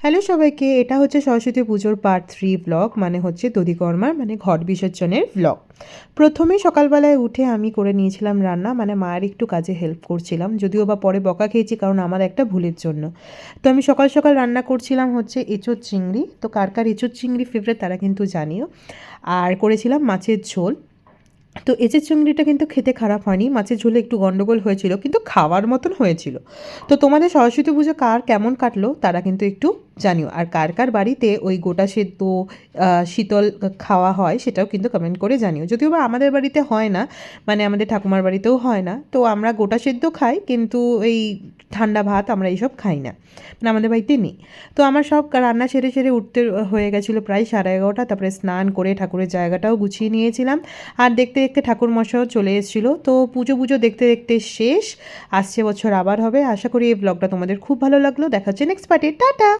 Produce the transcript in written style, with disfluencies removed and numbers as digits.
Hello সবাইকে, এটা হচ্ছে সরস্বতী পুজোর পার্ট 3 ব্লগ, মানে হচ্ছে দধিকর্মার মানে ঘট বিসর্জনের ব্লগ। প্রথমেই সকালবেলায় উঠে আমি করে নিয়েছিলাম রান্না, মানে মায়ের একটু কাজে হেল্প করছিলাম, যদিও বা পরে বকা খেয়েছি কারণ আমার একটা ভুলের জন্য। তো আমি সকাল সকাল রান্না করছিলাম হচ্ছে এঁচোড় চিংড়ি। তো কার কার এঁচোড় চিংড়ি ফেভারিট তারা কিন্তু জানিও। আর করেছিলাম মাছের ঝোল। তো এঁচোড় চিংড়িটা কিন্তু খেতে খারাপ হয়নি, মাছের ঝোলে একটু গন্ডগোল হয়েছিল কিন্তু খাওয়ার মতন হয়েছিল। তো তোমাদের সরস্বতী পুজো কার কেমন কাটলো তারা কিন্তু একটু জানিও, আর কার কার বাড়িতে ওই গোটা সেদ্ধ শীতল খাওয়া হয় সেটাও কিন্তু কমেন্ট করে জানিও। যদিও বা আমাদের বাড়িতে হয় না, মানে আমাদের ঠাকুমার বাড়িতেও হয় না, তো আমরা গোটা সেদ্ধ খাই, কিন্তু এই ঠান্ডা ভাত আমরা এইসব খাই না, মানে আমাদের বাড়িতে নেই। তো আমার সব রান্না সেরে সেরে উঠতে হয়ে গেছিলো প্রায় 11:30। তারপরে স্নান করে ঠাকুরের জায়গাটাও গুছিয়ে নিয়েছিলাম। আর দেখতে দেখতে ঠাকুরমশাইও চলে এসেছিলো। তো পুজো পুজো দেখতে দেখতে শেষ। আসছে বছর আবার হবে। আশা করি এই ব্লগটা তোমাদের খুব ভালো লাগলো। দেখা হচ্ছে নেক্সট পার্টে। টাটা।